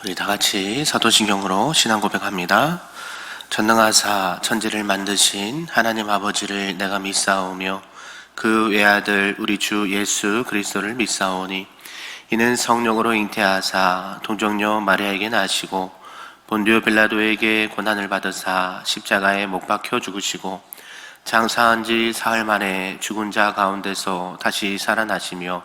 우리 다 같이 사도신경으로 신앙 고백합니다. 전능하사 천지를 만드신 하나님 아버지를 내가 믿사오며 그 외아들 우리 주 예수 그리스도를 믿사오니 이는 성령으로 잉태하사 동정녀 마리아에게 나시고 본디오 빌라도에게 고난을 받으사 십자가에 못 박혀 죽으시고 장사한 지 사흘 만에 죽은 자 가운데서 다시 살아나시며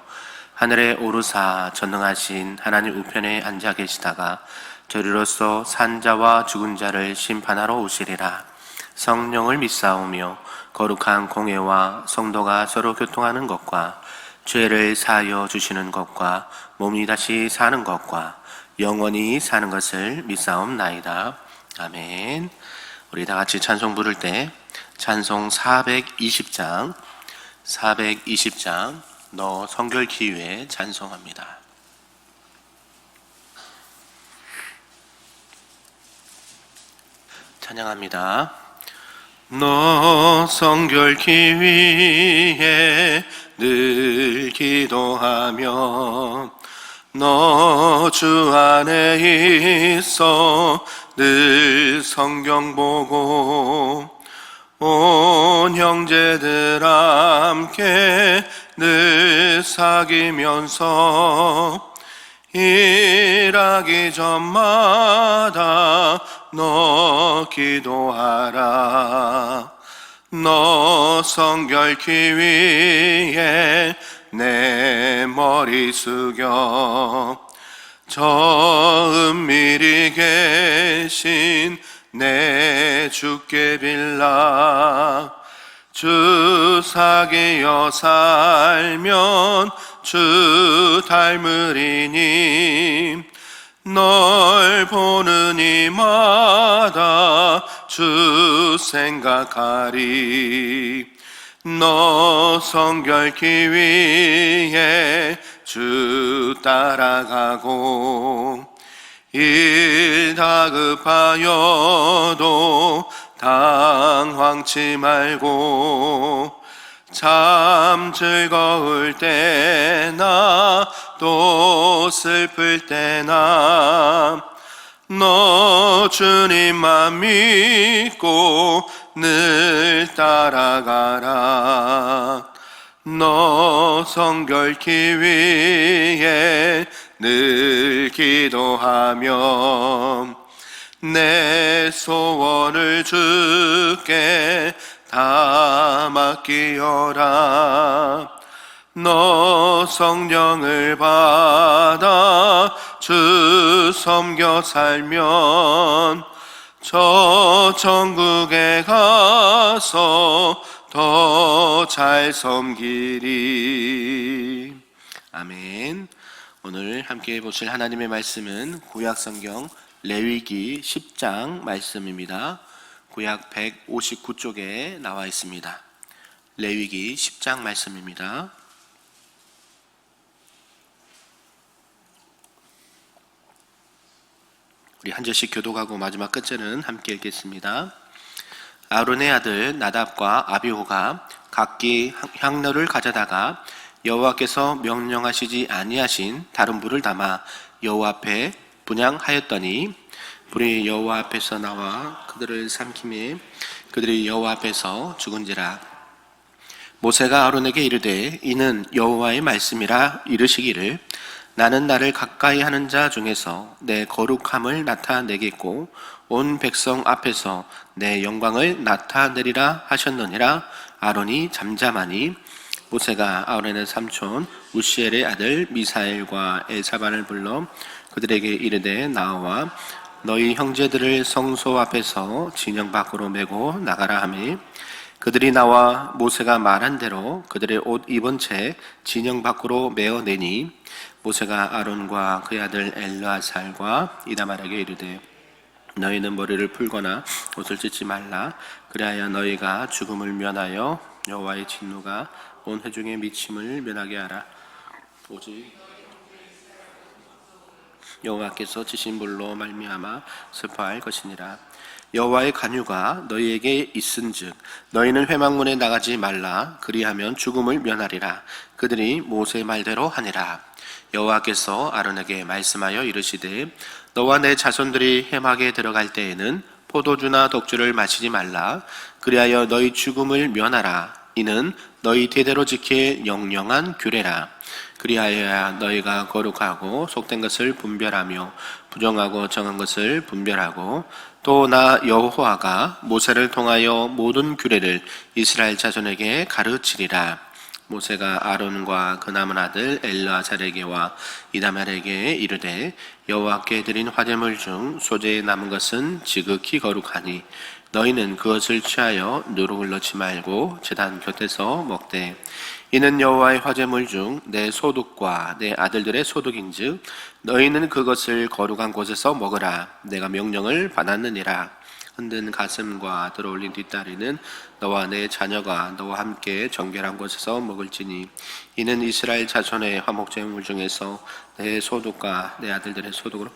하늘에 오르사 전능하신 하나님 우편에 앉아 계시다가 저리로서 산자와 죽은 자를 심판하러 오시리라. 성령을 믿사오며 거룩한 공회와 성도가 서로 교통하는 것과 죄를 사하여 주시는 것과 몸이 다시 사는 것과 영원히 사는 것을 믿사옵나이다. 아멘. 우리 다 같이 찬송 부를 때 찬송 420장 너 성결 기회에 찬송합니다. 찬양합니다. 너 성결 기회에 늘 기도하며 너 주 안에 있어 늘 성경 보고 온 형제들 함께 늘 사귀면서 일하기 전마다 너 기도하라. 너 성결케 위해 내 머리 숙여 저 은밀히 계신 내 주께 빌라. 주 사귀어 살면 주 닮으리니 널 보는 이마다 주 생각하리. 너 성결케 위해 주 따라가고 일 다급하여도 당황치 말고 참 즐거울 때나 또 슬플 때나 너 주님만 믿고 늘 따라가라. 너 성결케 위해 늘 기도하며 내 소원을 주께 다 맡기어라. 너 성령을 받아 주 섬겨 살면 저 천국에 가서 더 잘 섬기리. 아멘. 오늘 함께 보실 하나님의 말씀은 구약성경 레위기 10장 말씀입니다. 구약 159쪽에 나와 있습니다. 레위기 10장 말씀입니다. 우리 한 절씩 교독하고 마지막 끝절은 함께 읽겠습니다. 아론의 아들 나답과 아비후가 각기 향로를 가져다가 여호와께서 명령하시지 아니하신 다른 불을 담아 여호와 앞에 분향하였더니 불이 여호와 앞에서 나와 그들을 삼키매 그들이 여호와 앞에서 죽은지라. 모세가 아론에게 이르되 이는 여호와의 말씀이라 이르시기를 나는 나를 가까이 하는 자 중에서 내 거룩함을 나타내겠고 온 백성 앞에서 내 영광을 나타내리라 하셨느니라. 아론이 잠잠하니 모세가 아론의 삼촌 우시엘의 아들 미사엘과 엘사반을 불러 그들에게 이르되 나와 너희 형제들을 성소 앞에서 진영 밖으로 메고 나가라 하매 그들이 나와 모세가 말한 대로 그들의 옷 입은 채 진영 밖으로 메어내니 모세가 아론과 그의 아들 엘르아살과 이다말에게 이르되 너희는 머리를 풀거나 옷을 찢지 말라. 그리하여 너희가 죽음을 면하여 여호와의 진노가 온 회중의 미침을 면하게 하라. 오직 여호와께서 지신 불로 말미암아 슬퍼할 것이니라. 여호와의 간유가 너희에게 있은즉 너희는 회막문에 나가지 말라. 그리하면 죽음을 면하리라. 그들이 모세 말대로 하니라. 여호와께서 아론에게 말씀하여 이르시되 너와 내 자손들이 해막에 들어갈 때에는 포도주나 독주를 마시지 말라. 그리하여 너희 죽음을 면하라. 이는 너희 대대로 지킬 영영한 규례라. 그리하여야 너희가 거룩하고 속된 것을 분별하며 부정하고 정한 것을 분별하고 또 나 여호와가 모세를 통하여 모든 규례를 이스라엘 자손에게 가르치리라. 모세가 아론과 그 남은 아들 엘르아살에게와 이다말에게 이르되 여호와께 드린 화제물 중 소재에 남은 것은 지극히 거룩하니 너희는 그것을 취하여 누룩을 넣지 말고 제단 곁에서 먹되 이는 여호와의 화제물 중 내 소득과 내 아들들의 소득인즉 너희는 그것을 거룩한 곳에서 먹으라. 내가 명령을 받았느니라. 흔든 가슴과 들어올린 뒷다리는 너와 내 자녀가 너와 함께 정결한 곳에서 먹을지니 이는 이스라엘 자손의 화목제물 중에서 내 소득과 내 아들들의 소득으로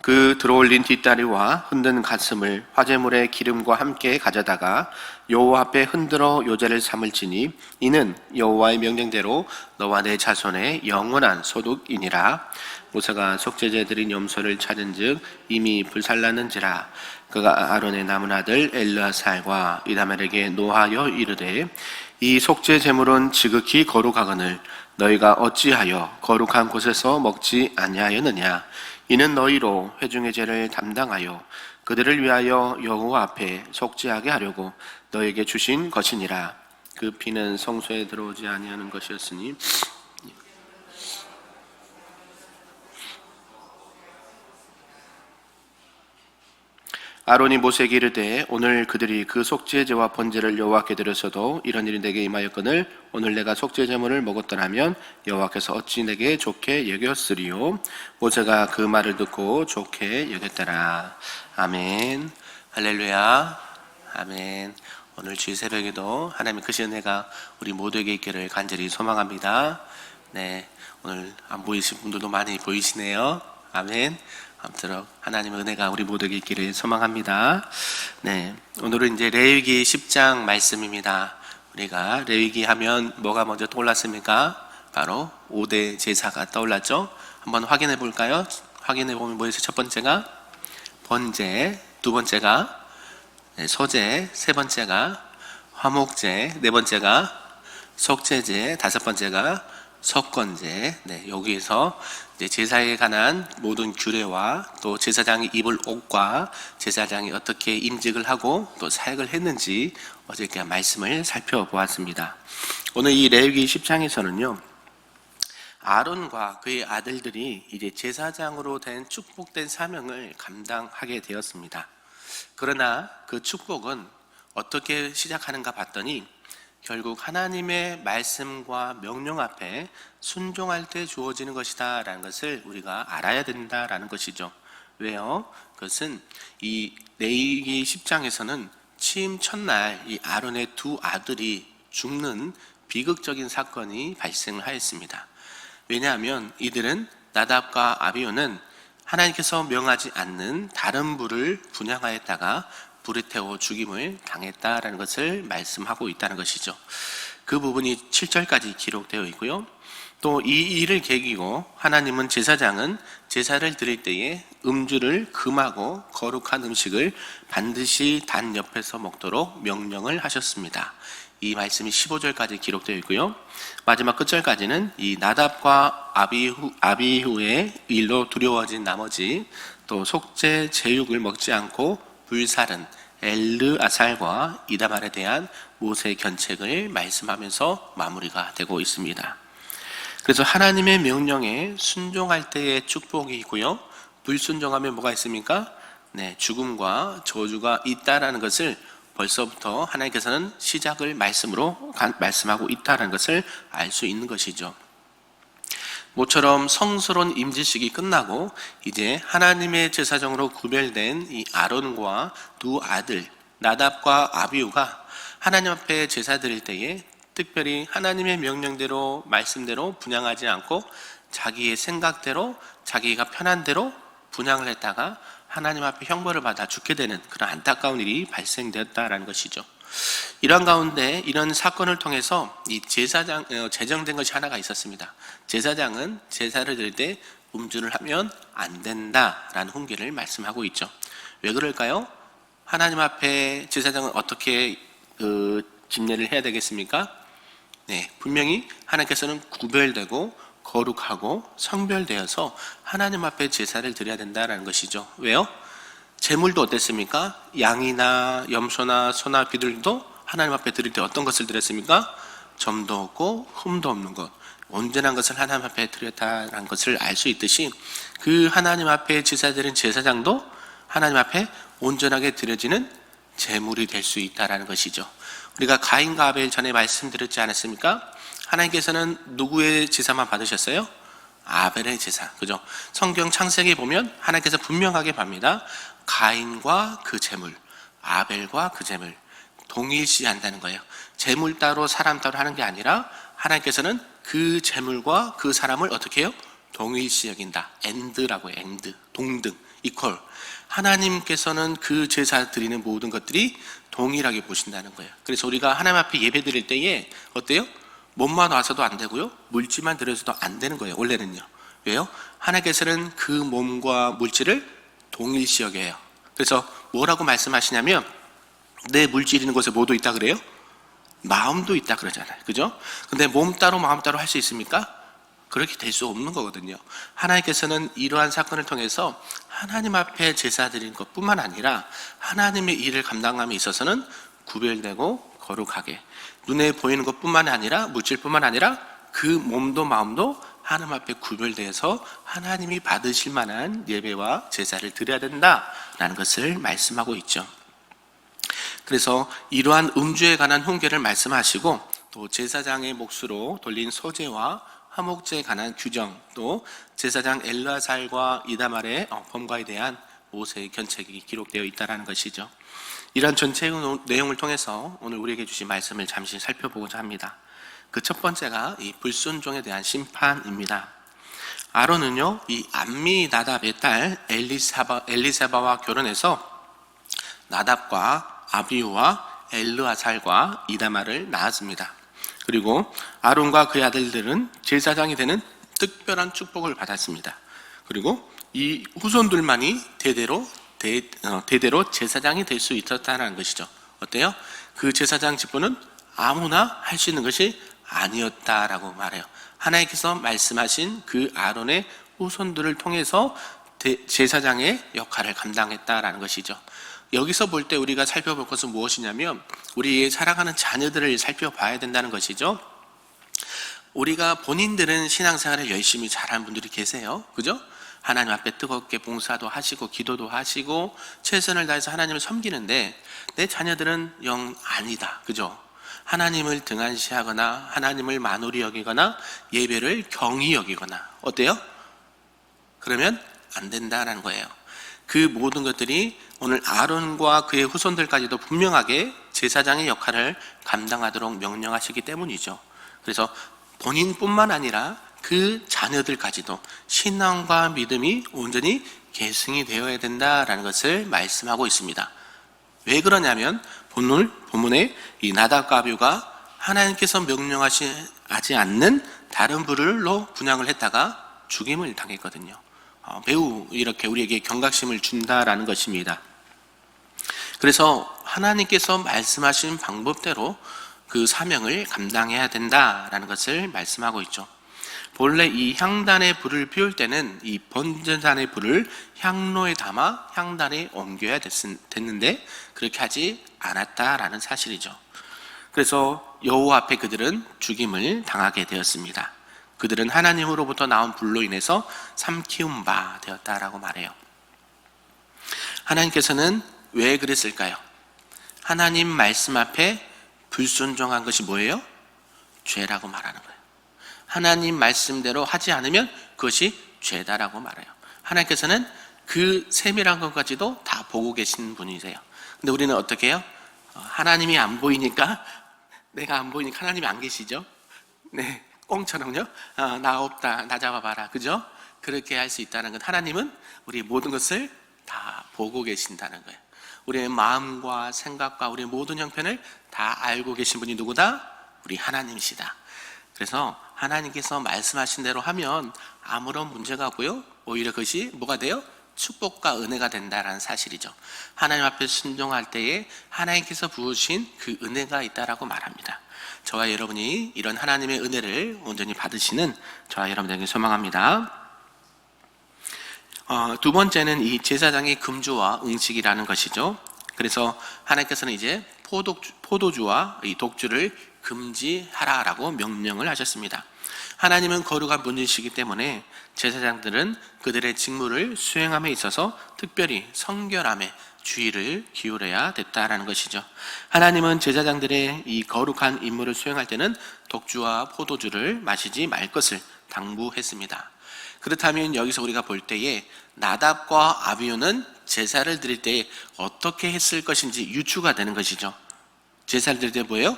그 들어올린 뒷다리와 흔든 가슴을 화제물의 기름과 함께 가져다가 여호와 앞에 흔들어 요제를 삼을지니 이는 여호와의 명령대로 너와 내 자손의 영원한 소득이니라. 모세가 속죄제 드린 염소를 찾은즉 이미 불살랐는지라. 그가 아론의 남은 아들 엘르아살과 이다멜에게 노하여 이르되 이 속죄 제물은 지극히 거룩하거늘 너희가 어찌하여 거룩한 곳에서 먹지 아니하였느냐. 이는 너희로 회중의 죄를 담당하여 그들을 위하여 여호와 앞에 속죄하게 하려고 너에게 주신 것이니라. 그 피는 성소에 들어오지 아니하는 것이었으니 아론이 모세에게 이르되 오늘 그들이 그 속죄제와 번제를 여호와께 드렸어도 이런 일이 내게 임하였거늘 오늘 내가 속죄제물을 먹었더라면 여호와께서 어찌 내게 좋게 여겼으리요. 모세가 그 말을 듣고 좋게 여겼더라. 아멘. 할렐루야. 아멘. 오늘 주일 새벽에도 하나님의 크신 은혜가 우리 모두에게 있기를 간절히 소망합니다. 네, 오늘 안 보이신 분들도 많이 보이시네요. 아멘. 아무쪼록 하나님의 은혜가 우리 모두에게 있기를 소망합니다. 네, 오늘은 이제 레위기 10장 말씀입니다. 우리가 레위기 하면 뭐가 먼저 떠올랐습니까? 바로 5대 제사가 떠올랐죠? 한번 확인해 볼까요? 확인해 보면 뭐였어요? 첫 번째가 번제, 두 번째가 소제, 세 번째가 화목제, 네 번째가 속죄제, 다섯 번째가 속건제. 네, 여기에서 이제 제사에 관한 모든 규례와 또 제사장이 입을 옷과 제사장이 어떻게 임직을 하고 또 사역을 했는지 어저께 말씀을 살펴보았습니다. 오늘 이 레위기 10장에서는요, 아론과 그의 아들들이 이제 제사장으로 된 축복된 사명을 감당하게 되었습니다. 그러나 그 축복은 어떻게 시작하는가 봤더니 결국 하나님의 말씀과 명령 앞에 순종할 때 주어지는 것이다 라는 것을 우리가 알아야 된다라는 것이죠. 왜요? 그것은 이 레위기 10장에서는 취임 첫날 이 아론의 두 아들이 죽는 비극적인 사건이 발생하였습니다. 왜냐하면 이들은 나답과 아비후는 하나님께서 명하지 않는 다른 불을 분향하였다가 불에 태워 죽임을 당했다라는 것을 말씀하고 있다는 것이죠. 그 부분이 7절까지 기록되어 있고요. 또 이 일을 계기고 하나님은 제사장은 제사를 드릴 때에 음주를 금하고 거룩한 음식을 반드시 단 옆에서 먹도록 명령을 하셨습니다. 이 말씀이 15절까지 기록되어 있고요. 마지막 끝절까지는 이 나답과 아비후의 일로 두려워진 나머지 또 속죄 제육을 먹지 않고 불살은 엘르아살과 이다말에 대한 모세의 견책을 말씀하면서 마무리가 되고 있습니다. 그래서 하나님의 명령에 순종할 때의 축복이 있고요, 불순종하면 뭐가 있습니까? 네, 죽음과 저주가 있다라는 것을 벌써부터 하나님께서는 시작을 말씀으로 말씀하고 있다는 것을 알 수 있는 것이죠. 모처럼 성스러운 임지식이 끝나고 이제 하나님의 제사장으로 구별된 이 아론과 두 아들 나답과 아비후가 하나님 앞에 제사 드릴 때에 특별히 하나님의 명령대로 말씀대로 분향하지 않고 자기의 생각대로 자기가 편한 대로 분향을 했다가 하나님 앞에 형벌을 받아 죽게 되는 그런 안타까운 일이 발생되었다라는 것이죠. 이런 가운데 이런 사건을 통해서 이 제사장 제정된 것이 하나가 있었습니다. 제사장은 제사를 드릴 때 음주를 하면 안 된다라는 훈계를 말씀하고 있죠. 왜 그럴까요? 하나님 앞에 제사장은 어떻게 집례를 해야 되겠습니까? 네, 분명히 하나님께서는 구별되고 거룩하고 성별되어서 하나님 앞에 제사를 드려야 된다는 것이죠. 왜요? 제물도 어땠습니까? 양이나 염소나 소나 비둘기도 하나님 앞에 드릴 때 어떤 것을 드렸습니까? 점도 없고 흠도 없는 것, 온전한 것을 하나님 앞에 드렸다는 것을 알 수 있듯이 그 하나님 앞에 제사드린 제사장도 하나님 앞에 온전하게 드려지는 제물이 될 수 있다는 것이죠. 우리가 가인과 아벨 전에 말씀드렸지 않았습니까? 하나님께서는 누구의 제사만 받으셨어요? 아벨의 제사. 그죠? 성경 창세기 보면 하나님께서 분명하게 봅니다. 가인과 그 제물, 아벨과 그 제물 동일시한다는 거예요. 제물 따로 사람 따로 하는 게 아니라 하나님께서는 그 제물과 그 사람을 어떻게 해요? 동일시 여긴다. 엔드라고 해요. 엔드, 동등, 이퀄. 하나님께서는 그 제사 드리는 모든 것들이 동일하게 보신다는 거예요. 그래서 우리가 하나님 앞에 예배 드릴 때에 어때요? 몸만 와서도 안 되고요, 물질만 드려서도 안 되는 거예요. 원래는요. 왜요? 하나님께서는 그 몸과 물질을 동일시 여겨요. 그래서 뭐라고 말씀하시냐면 내 물질 있는 곳에 뭐도 있다 그래요? 마음도 있다 그러잖아요. 그죠? 근데 몸 따로 마음 따로 할 수 있습니까? 그렇게 될 수 없는 거거든요. 하나님께서는 이러한 사건을 통해서 하나님 앞에 제사 드린 것뿐만 아니라 하나님의 일을 감당함에 있어서는 구별되고 거룩하게 눈에 보이는 것뿐만 아니라 물질뿐만 아니라 그 몸도 마음도 하나님 앞에 구별되어서 하나님이 받으실 만한 예배와 제사를 드려야 된다라는 것을 말씀하고 있죠. 그래서 이러한 음주에 관한 훈계를 말씀하시고 또 제사장의 몫으로 돌린 소제와 화목제에 관한 규정, 또 제사장 엘르아살과 이다말의 범과에 대한 모세의 견책이 기록되어 있다는 것이죠. 이런 전체 내용을 통해서 오늘 우리에게 주신 말씀을 잠시 살펴보고자 합니다. 그 첫 번째가 이 불순종에 대한 심판입니다. 아론은요, 이 암미 나답의 딸 엘리사바와 결혼해서 나답과 아비후와 엘르아살과 이다말을 낳았습니다. 그리고 아론과 그의 아들들은 제사장이 되는 특별한 축복을 받았습니다. 그리고 이 후손들만이 대대로 제사장이 될 수 있었다는 것이죠. 어때요? 그 제사장 직분은 아무나 할 수 있는 것이 아니었다라고 말해요. 하나님께서 말씀하신 그 아론의 후손들을 통해서 제사장의 역할을 감당했다라는 것이죠. 여기서 볼 때 우리가 살펴볼 것은 무엇이냐면 우리의 살아가는 자녀들을 살펴봐야 된다는 것이죠. 우리가 본인들은 신앙생활을 열심히 잘하는 분들이 계세요. 그죠? 하나님 앞에 뜨겁게 봉사도 하시고 기도도 하시고 최선을 다해서 하나님을 섬기는데 내 자녀들은 영 아니다. 그죠? 하나님을 등한시하거나 하나님을 만홀히 여기거나 예배를 경히 여기거나 어때요? 그러면 안 된다는 거예요. 그 모든 것들이 오늘 아론과 그의 후손들까지도 분명하게 제사장의 역할을 감당하도록 명령하시기 때문이죠. 그래서 본인뿐만 아니라 그 자녀들까지도 신앙과 믿음이 온전히 계승이 되어야 된다라는 것을 말씀하고 있습니다. 왜 그러냐면 본문에 이 나답과 아비후가 하나님께서 명령하지 않는 다른 불을로 분향을 했다가 죽임을 당했거든요. 매우 이렇게 우리에게 경각심을 준다라는 것입니다. 그래서 하나님께서 말씀하신 방법대로 그 사명을 감당해야 된다라는 것을 말씀하고 있죠. 본래 이 향단의 불을 피울 때는 이 번제단의 불을 향로에 담아 향단에 옮겨야 됐는데 그렇게 하지 않았다라는 사실이죠. 그래서 여호와 앞에 그들은 죽임을 당하게 되었습니다. 그들은 하나님으로부터 나온 불로 인해서 삼키운 바 되었다라고 말해요. 하나님께서는 왜 그랬을까요? 하나님 말씀 앞에 불순종한 것이 뭐예요? 죄라고 말하는 거예요. 하나님 말씀대로 하지 않으면 그것이 죄다라고 말해요. 하나님께서는 그 세밀한 것까지도 다 보고 계신 분이세요. 근데 우리는 어떻게 해요? 하나님이 안 보이니까 내가 안 보이니까 하나님이 안 계시죠? 네, 꽁처럼요. 나 없다, 나 잡아봐라, 그죠? 그렇게 할 수 있다는 건 하나님은 우리 모든 것을 다 보고 계신다는 거예요. 우리의 마음과 생각과 우리의 모든 형편을 다 알고 계신 분이 누구다? 우리 하나님이시다. 그래서 하나님께서 말씀하신 대로 하면 아무런 문제가 없고요, 오히려 그것이 뭐가 돼요? 축복과 은혜가 된다라는 사실이죠. 하나님 앞에 순종할 때에 하나님께서 부으신 그 은혜가 있다라고 말합니다. 저와 여러분이 이런 하나님의 은혜를 온전히 받으시는 저와 여러분에게 소망합니다. 두 번째는 이 제사장의 금주와 음식이라는 것이죠. 그래서 하나님께서는 이제 포도주와 이 독주를 금지하라라고 명령을 하셨습니다. 하나님은 거룩한 분이시기 때문에 제사장들은 그들의 직무를 수행함에 있어서 특별히 성결함에 주의를 기울여야 됐다라는 것이죠. 하나님은 제사장들의 이 거룩한 임무를 수행할 때는 독주와 포도주를 마시지 말 것을 당부했습니다. 그렇다면 여기서 우리가 볼 때에 나답과 아비후는 제사를 드릴 때에 어떻게 했을 것인지 유추가 되는 것이죠. 제사를 드릴 때 뭐예요?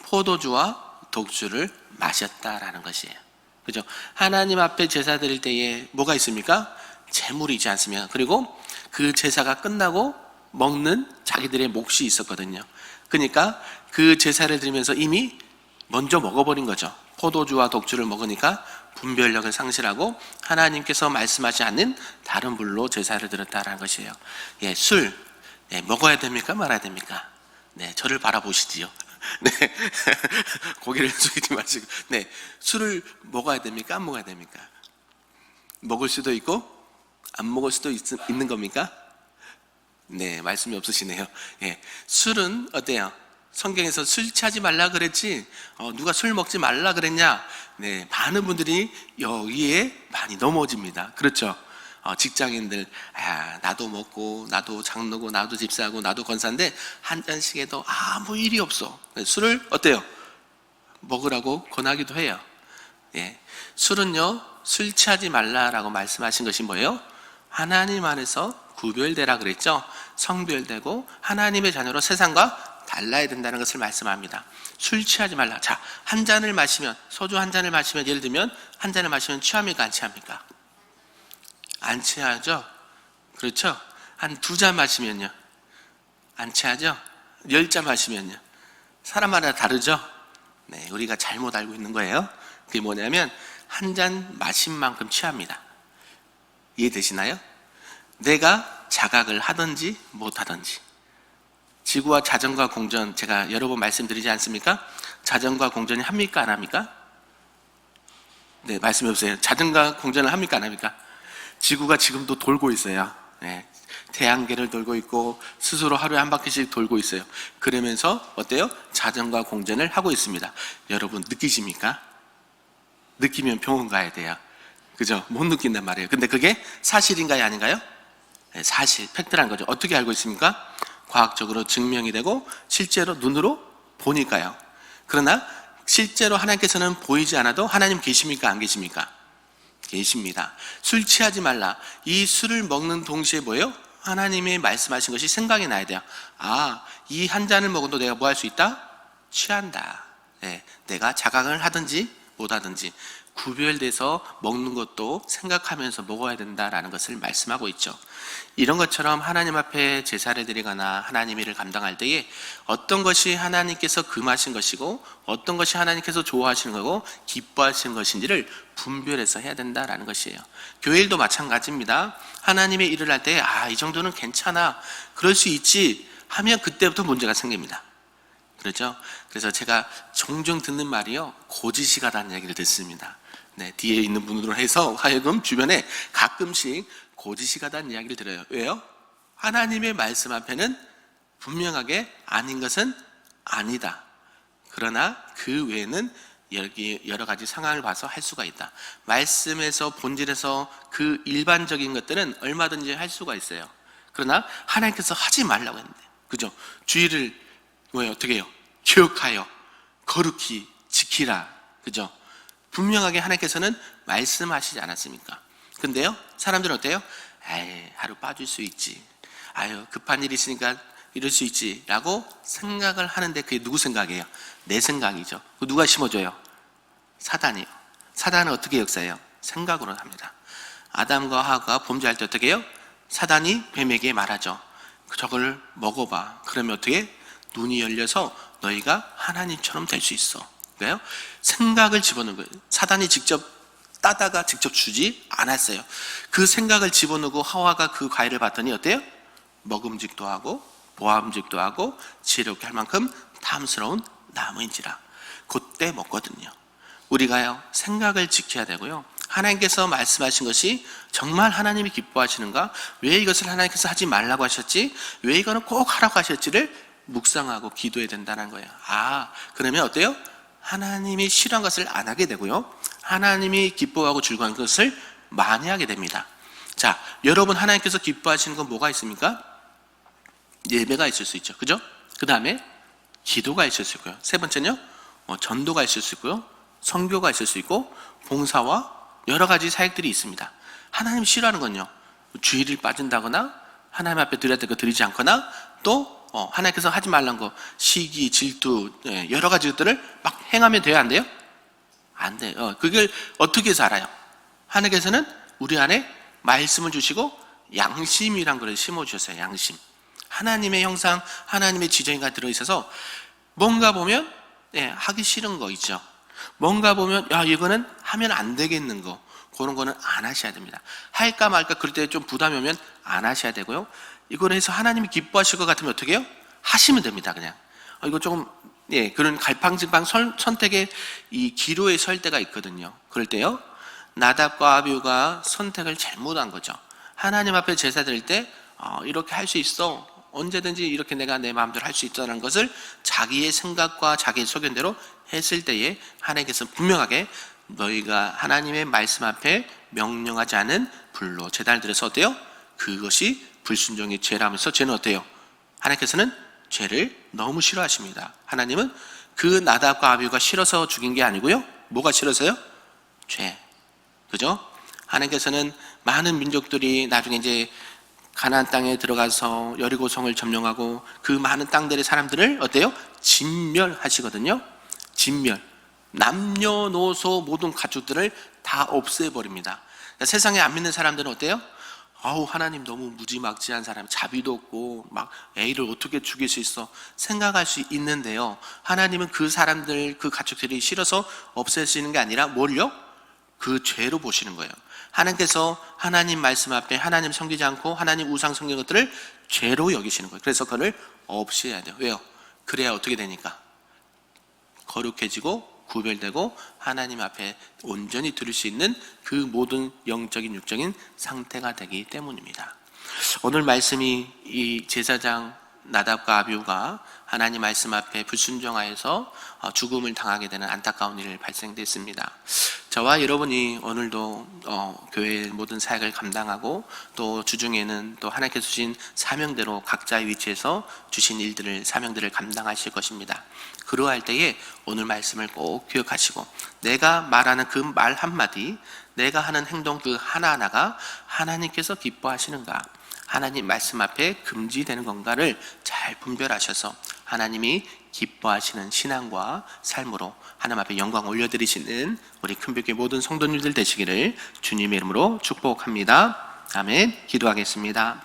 포도주와 독주를 마셨다라는 것이에요. 그죠? 하나님 앞에 제사 드릴 때에 뭐가 있습니까? 재물이 있지 않습니까? 그리고 그 제사가 끝나고 먹는 자기들의 몫이 있었거든요. 그러니까 그 제사를 드리면서 이미 먼저 먹어버린 거죠. 포도주와 독주를 먹으니까 분별력을 상실하고 하나님께서 말씀하지 않는 다른 불로 제사를 드렸다라는 것이에요. 예, 술 먹어야 됩니까? 말아야 됩니까? 네, 저를 바라보시지요. 네, 고개를 숙이지 마시고, 네, 술을 먹어야 됩니까? 안 먹어야 됩니까? 먹을 수도 있고 안 먹을 수도 있는 겁니까? 네, 말씀이 없으시네요. 예, 술은 어때요? 성경에서 술 취하지 말라 그랬지 누가 술 먹지 말라 그랬냐? 네, 많은 분들이 여기에 많이 넘어집니다. 그렇죠? 직장인들 나도 먹고 나도 장로고 나도 집사고 나도 권사인데 한 잔씩 해도 아무 일이 없어. 술을 어때요? 먹으라고 권하기도 해요. 예, 술은요, 술 취하지 말라라고 말씀하신 것이 뭐예요? 하나님 안에서 구별되라 그랬죠. 성별되고 하나님의 자녀로 세상과 달라야 된다는 것을 말씀합니다. 술 취하지 말라. 자, 한 잔을 마시면, 소주 한 잔을 마시면, 예를 들면 한 잔을 마시면 취합니까? 안 취합니까? 안 취하죠? 그렇죠? 한 두 잔 마시면요? 안 취하죠? 10잔 마시면요? 사람마다 다르죠? 네, 우리가 잘못 알고 있는 거예요. 그게 뭐냐면 한 잔 마신 만큼 취합니다. 이해되시나요? 내가 자각을 하든지 못하든지. 지구와 자전과 공전, 제가 여러 번 말씀드리지 않습니까? 자전과 공전이 합니까? 안 합니까? 네, 말씀해 보세요. 자전과 공전을 합니까? 안 합니까? 지구가 지금도 돌고 있어요. 네, 태양계를 돌고 있고 스스로 하루에 한 바퀴씩 돌고 있어요. 그러면서 어때요? 자전과 공전을 하고 있습니다. 여러분 느끼십니까? 느끼면 병원 가야 돼요. 그죠? 못 느낀단 말이에요. 근데 그게 사실인가요? 아닌가요? 네, 사실, 팩트라는 거죠. 어떻게 알고 있습니까? 과학적으로 증명이 되고 실제로 눈으로 보니까요. 그러나 실제로 하나님께서는 보이지 않아도 하나님 계십니까? 안 계십니까? 계십니다. 술 취하지 말라. 이 술을 먹는 동시에 뭐예요? 하나님이 말씀하신 것이 생각이 나야 돼요. 이 한 잔을 먹어도 내가 뭐 할 수 있다? 취한다. 네, 내가 자각을 하든지 못하든지 구별돼서 먹는 것도 생각하면서 먹어야 된다라는 것을 말씀하고 있죠. 이런 것처럼 하나님 앞에 제사를 드리거나 하나님의 일을 감당할 때에 어떤 것이 하나님께서 금하신 것이고 어떤 것이 하나님께서 좋아하시는 거고 기뻐하시는 것인지를 분별해서 해야 된다라는 것이에요. 교회 일도 마찬가지입니다. 하나님의 일을 할 때 이 정도는 괜찮아, 그럴 수 있지 하면 그때부터 문제가 생깁니다. 그렇죠? 그래서 제가 종종 듣는 말이요, 고지식하다는 얘기를 듣습니다. 네, 뒤에 있는 분으로 해서 하여금 주변에 가끔씩 고지식하다는 이야기를 들어요. 왜요? 하나님의 말씀 앞에는 분명하게 아닌 것은 아니다. 그러나 그 외에는 여러 가지 상황을 봐서 할 수가 있다. 말씀에서 본질에서 그 일반적인 것들은 얼마든지 할 수가 있어요. 그러나 하나님께서 하지 말라고 했는데, 그죠? 주의를 어떻게 해요? 기억하여 거룩히 지키라. 그죠? 분명하게 하나님께서는 말씀하시지 않았습니까? 근데요, 사람들은 어때요? 하루 빠질 수 있지. 급한 일이 있으니까 이럴 수 있지. 라고 생각을 하는데 그게 누구 생각이에요? 내 생각이죠. 누가 심어줘요? 사단이요. 사단은 어떻게 역사해요? 생각으로 합니다. 아담과 하와가 범죄할 때 어떻게 해요? 사단이 뱀에게 말하죠. 저걸 먹어봐. 그러면 어떻게? 눈이 열려서 너희가 하나님처럼 될 수 있어. 그러니까요, 생각을 집어넣은 거예요. 사단이 직접 따다가 직접 주지 않았어요. 그 생각을 집어넣고 하와가 그 과일을 봤더니 어때요? 먹음직도 하고 보암직도 하고 지혜롭게 할 만큼 탐스러운 나무인지라. 그때 먹거든요. 우리가요, 생각을 지켜야 되고요, 하나님께서 말씀하신 것이 정말 하나님이 기뻐하시는가? 왜 이것을 하나님께서 하지 말라고 하셨지? 왜 이거는 꼭 하라고 하셨지를 묵상하고 기도해야 된다는 거예요. 그러면 어때요? 하나님이 싫어한 것을 안 하게 되고요, 하나님이 기뻐하고 즐거워하는 것을 많이 하게 됩니다. 자, 여러분, 하나님께서 기뻐하시는 건 뭐가 있습니까? 예배가 있을 수 있죠. 그죠? 그 다음에 기도가 있을 수 있고요. 세 번째는요, 전도가 있을 수 있고요, 선교가 있을 수 있고, 봉사와 여러 가지 사역들이 있습니다. 하나님 싫어하는 건요, 주의를 빠진다거나 하나님 앞에 드려야 될 거 드리지 않거나, 또 하나님께서 하지 말란 거, 시기, 질투, 여러 가지 것들을 막 행하면 돼요, 안 돼요? 안 돼요. 그걸 어떻게 해서 알아요? 하나님께서는 우리 안에 말씀을 주시고 양심이란 걸 심어주셨어요. 양심. 하나님의 형상, 하나님의 지정이가 들어있어서 뭔가 보면 하기 싫은 거 있죠. 뭔가 보면 이거는 하면 안 되겠는 거, 그런 거는 안 하셔야 됩니다. 할까 말까 그럴 때 좀 부담이 오면 안 하셔야 되고요, 이걸 해서 하나님이 기뻐하실 것 같으면 어떻게 해요? 하시면 됩니다. 그냥 이거 조금 그런 갈팡질팡 선택의 이 기로에 설 때가 있거든요. 그럴 때요, 나답과 아비후가 선택을 잘못한 거죠. 하나님 앞에 제사 드릴 때 이렇게 할 수 있어, 언제든지 이렇게 내가 내 마음대로 할 수 있다는 것을 자기의 생각과 자기의 소견대로 했을 때에 하나님께서 분명하게 너희가 하나님의 말씀 앞에 명령하지 않은 불로 제단을 드려서 어때요? 그것이 불순종의 죄라면서, 죄는 어때요? 하나님께서는 죄를 너무 싫어하십니다. 하나님은 그 나답과 아비후가 싫어서 죽인 게 아니고요, 뭐가 싫어서요? 죄. 그죠? 하나님께서는 많은 민족들이 나중에 이제 가나안 땅에 들어가서 여리고성을 점령하고 그 많은 땅들의 사람들을 어때요? 진멸하시거든요. 진멸. 남녀노소 모든 가축들을 다 없애버립니다. 그러니까 세상에 안 믿는 사람들은 어때요? 하나님 너무 무지막지한 사람, 자비도 없고 막 애를 어떻게 죽일 수 있어 생각할 수 있는데요, 하나님은 그 사람들, 그 가축들이 싫어서 없애시는 게 아니라 뭘요? 그 죄로 보시는 거예요. 하나님께서 하나님 말씀 앞에 하나님 섬기지 않고 하나님 우상 섬기는 것들을 죄로 여기시는 거예요. 그래서 그걸 없애야 돼요. 왜요? 그래야 어떻게 되니까? 거룩해지고 구별되고 하나님 앞에 온전히 드릴 수 있는 그 모든 영적인 육적인 상태가 되기 때문입니다. 오늘 말씀이 이 제사장 나답과 아비후가 하나님 말씀 앞에 불순종하여서 죽음을 당하게 되는 안타까운 일 발생됐습니다. 저와 여러분이 오늘도 교회의 모든 사역을 감당하고 또 주중에는 또 하나님께서 주신 사명대로 각자의 위치에서 주신 일들을, 사명들을 감당하실 것입니다. 그러할 때에 오늘 말씀을 꼭 기억하시고, 내가 말하는 그 말 한마디, 내가 하는 행동 그 하나하나가 하나님께서 기뻐하시는가, 하나님 말씀 앞에 금지되는 건가를 잘 분별하셔서 하나님이 기뻐하시는 신앙과 삶으로 하나님 앞에 영광 올려드리시는 우리 큰별교회 모든 성도님들 되시기를 주님의 이름으로 축복합니다. 아멘. 기도하겠습니다.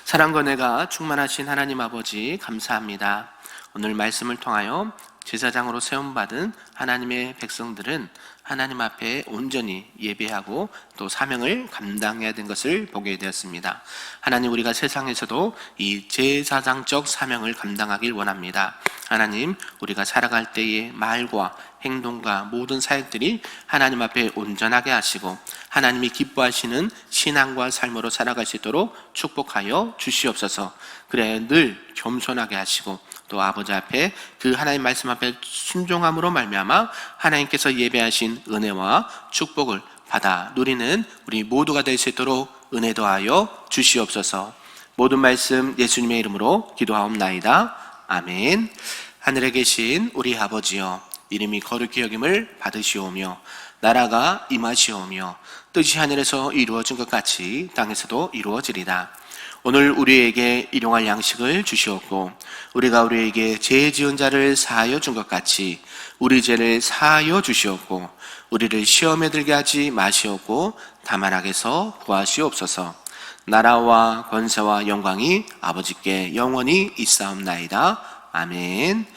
사랑과 은혜가 충만하신 하나님 아버지, 감사합니다. 오늘 말씀을 통하여 제사장으로 세움받은 하나님의 백성들은 하나님 앞에 온전히 예배하고 또 사명을 감당해야 된 것을 보게 되었습니다. 하나님, 우리가 세상에서도 이 제사장적 사명을 감당하길 원합니다. 하나님, 우리가 살아갈 때의 말과 행동과 모든 사역들이 하나님 앞에 온전하게 하시고 하나님이 기뻐하시는 신앙과 삶으로 살아갈 수 있도록 축복하여 주시옵소서. 그래 늘 겸손하게 하시고 또 아버지 앞에 그 하나님 말씀 앞에 순종함으로 말미암아 하나님께서 예배하신 은혜와 축복을 받아 누리는 우리 모두가 될 수 있도록 은혜 더하여 주시옵소서. 모든 말씀 예수님의 이름으로 기도하옵나이다. 아멘. 하늘에 계신 우리 아버지여, 이름이 거룩히 여김을 받으시오며 나라가 임하시오며 뜻이 하늘에서 이루어진 것 같이 땅에서도 이루어지리다. 오늘 우리에게 일용할 양식을 주시옵고 우리가 우리에게 죄 지은 자를 사하여 준 것 같이 우리 죄를 사하여 주시옵고 우리를 시험에 들게 하지 마시옵고 다만 악에서 구하시옵소서. 나라와 권세와 영광이 아버지께 영원히 있사옵나이다. 아멘.